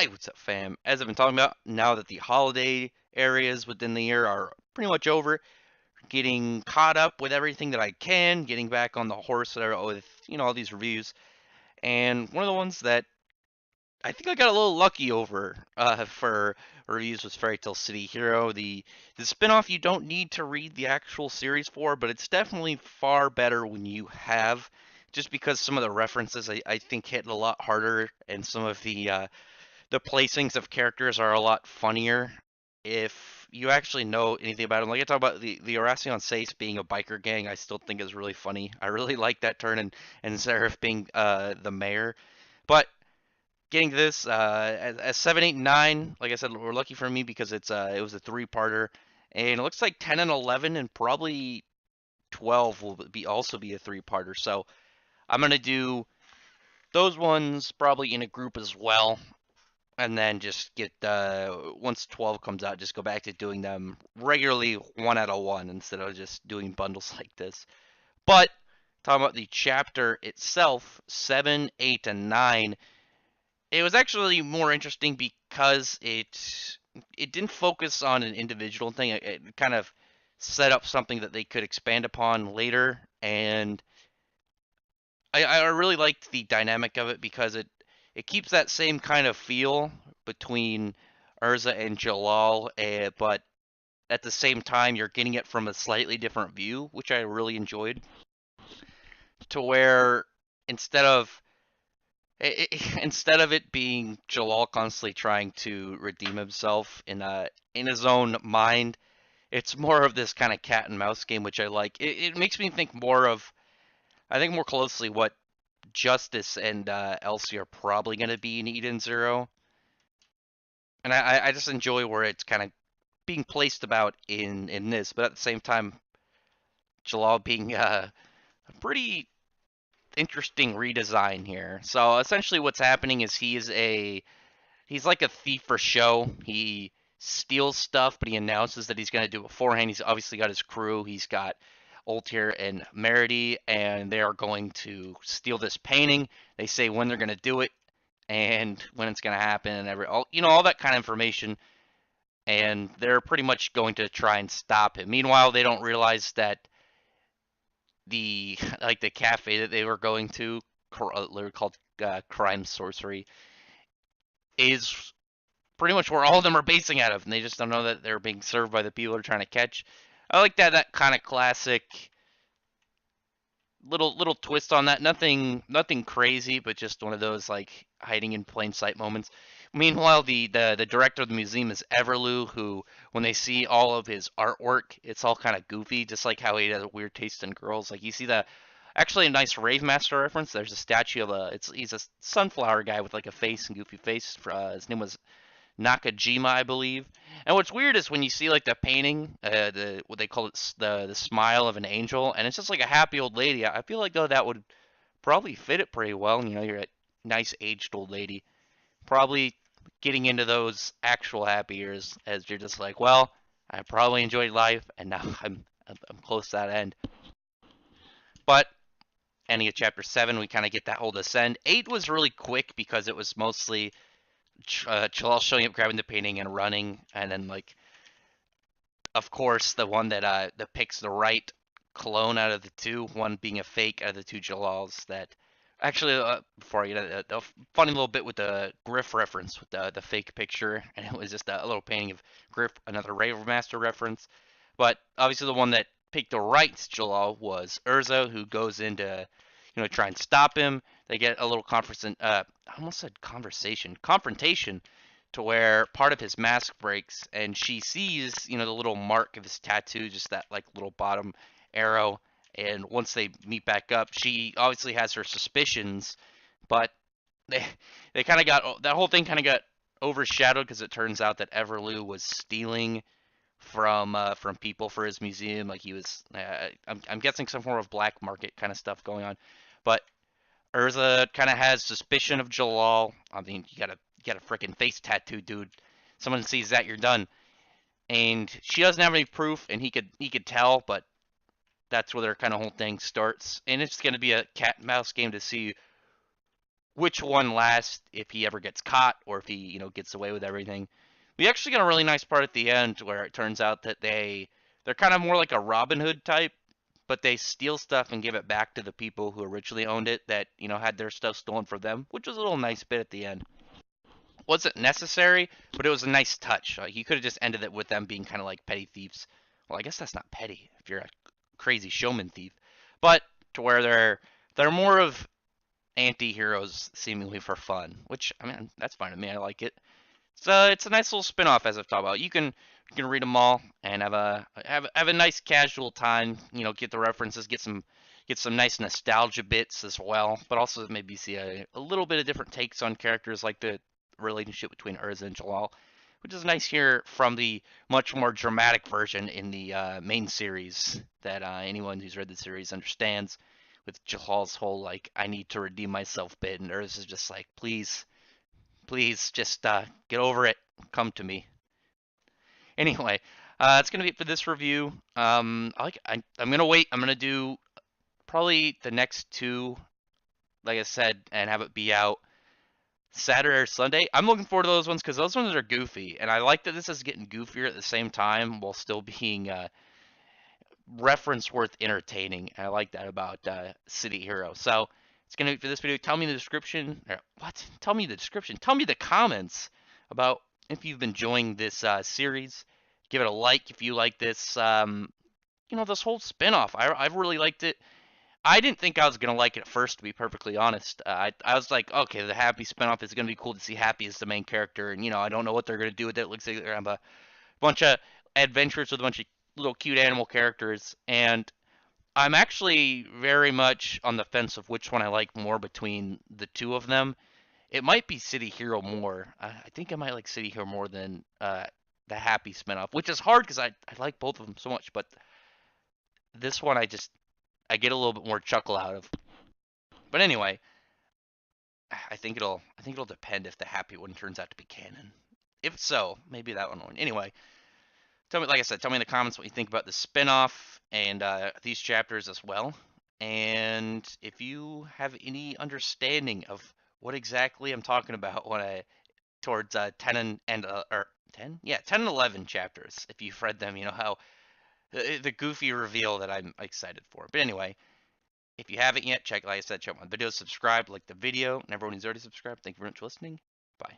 Hey, what's up, fam? As I've been talking about, now that the holiday areas within the year are pretty much over, getting caught up with everything that I can, getting back on the horse with, all these reviews. And one of the ones that I think I got a little lucky over for reviews was Fairy Tale City Hero, the spinoff you don't need to read the actual series for, but it's definitely far better when you have, just because some of the references I think hit a lot harder, and some of the placings of characters are a lot funnier if you actually know anything about them. Like I talk about the Oracion Seis being a biker gang, I still think is really funny. I really like that turn, and Seraph being the mayor. But getting to this, as 7, 8, and 9, like I said, we're lucky for me because it was a three-parter, and it looks like 10 and 11 and probably 12 will also be a three-parter. So I'm gonna do those ones probably in a group as well, and then just get once 12 comes out, just go back to doing them regularly, one out of one, instead of just doing bundles like this. But talking about the chapter itself, 7, 8, and 9, it was actually more interesting because it didn't focus on an individual thing. It kind of set up something that they could expand upon later, and I really liked the dynamic of it because it keeps that same kind of feel between Urza and Jalal, but at the same time you're getting it from a slightly different view, which I really enjoyed. To where instead of instead of it being Jalal constantly trying to redeem himself in his own mind, it's more of this kind of cat and mouse game, which I like. It makes me think more of, I think more closely what Justice and Elsie are probably going to be in Eden Zero, and I just enjoy where it's kind of being placed about in this, but at the same time, Jalal being a pretty interesting redesign here. So essentially, what's happening is he's like a thief for show. He steals stuff, but he announces that he's going to do it beforehand. He's obviously got his crew. He's got Ultir and Merity, and they are going to steal this painting. They say when they're going to do it and when it's going to happen, and all that kind of information. And they're pretty much going to try and stop him. Meanwhile, they don't realize that the like the cafe that they were going to, literally called Crime Sorcery, is pretty much where all of them are basing out of, and they just don't know that they're being served by the people they're trying to catch. I like that kind of classic little twist on that. Nothing crazy, but just one of those like hiding in plain sight moments. Meanwhile, the director of the museum is Everlou, who when they see all of his artwork, it's all kind of goofy, just like how he has a weird taste in girls. Like you see the actually a nice Rave Master reference. There's a statue of he's a sunflower guy with like a face and goofy face. His name was Nakajima, I believe. And what's weird is when you see like the painting, the what they call it, the smile of an angel, and it's just like a happy old lady. I feel like though that would probably fit it pretty well. You're a nice aged old lady, probably getting into those actual happy years as you're just like, well, I probably enjoyed life, and now I'm close to that end. But ending at chapter 7, we kind of get that whole descent. 8 was really quick because it was mostly Chalal showing up, grabbing the painting, and running, and then like, of course, the one that picks the right clone out of the two, one being a fake out of the two Jalals. That actually, before you know, the funny little bit with the Griff reference with the fake picture, and it was just a little painting of Griff, another Rave Master reference. But obviously, the one that picked the right Jalal was Urza, who goes into try and stop him. They get a little I almost said confrontation, to where part of his mask breaks, and she sees, the little mark of his tattoo, just that like little bottom arrow. And once they meet back up, she obviously has her suspicions, but they they kind of got that whole thing kind of got overshadowed because it turns out that Everlou was stealing from people for his museum. Like he was, I'm guessing some form of black market kind of stuff going on. But Urza kind of has suspicion of Jalal. I mean, you got a freaking face tattoo, dude. Someone sees that, you're done. And she doesn't have any proof, and he could tell, but that's where their kind of whole thing starts. And it's going to be a cat and mouse game to see which one lasts if he ever gets caught or if he, gets away with everything. We actually got a really nice part at the end where it turns out that they're kind of more like a Robin Hood type, but they steal stuff and give it back to the people who originally owned it that, had their stuff stolen from them, which was a little nice bit at the end. Wasn't necessary, but it was a nice touch. You could have just ended it with them being kind of like petty thieves. Well, I guess that's not petty if you're a crazy showman thief, but to where they're more of anti-heroes seemingly for fun, which I mean that's fine with me. I like it. So it's a nice little spin-off as I've talked about. You can read them all and have a nice casual time. Get the references, get some nice nostalgia bits as well, but also maybe see a little bit of different takes on characters like the relationship between Urza and Jalal, which is nice here from the much more dramatic version in the main series that anyone who's read the series understands. With Jalal's whole like I need to redeem myself bit, and Urza's just like please, just get over it, come to me. Anyway, that's gonna be it for this review. I'm gonna wait. I'm gonna do probably the next two, like I said, and have it be out Saturday or Sunday. I'm looking forward to those ones because those ones are goofy, and I like that this is getting goofier at the same time while still being reference worth entertaining. I like that about City Hero. So it's gonna be for this video. Tell me in the description. What? Tell me the description. Tell me the comments about if you've been enjoying this series. Give it a like if you like this. This whole spinoff. I've really liked it. I didn't think I was gonna like it at first, to be perfectly honest. I was like, okay, the Happy spinoff is gonna be cool to see Happy as the main character, and I don't know what they're gonna do with it. It looks like they're gonna have a bunch of adventures with a bunch of little cute animal characters, and I'm actually very much on the fence of which one I like more between the two of them. It might be City Hero more. I think I might like City Hero more than the Happy spinoff, which is hard because I like both of them so much. But this one I get a little bit more chuckle out of. But anyway, I think it'll depend if the Happy one turns out to be canon. If so, maybe that one won't. Anyway, tell me, like I said, tell me in the comments what you think about the spinoff and these chapters as well. And if you have any understanding of what exactly I'm talking about when I towards 10 and or 10, yeah, 10 and 11 chapters. If you've read them, you know how the goofy reveal that I'm excited for. But anyway, if you haven't yet, like I said, check my videos, subscribe, like the video, and everyone who's already subscribed, thank you very much for listening. Bye.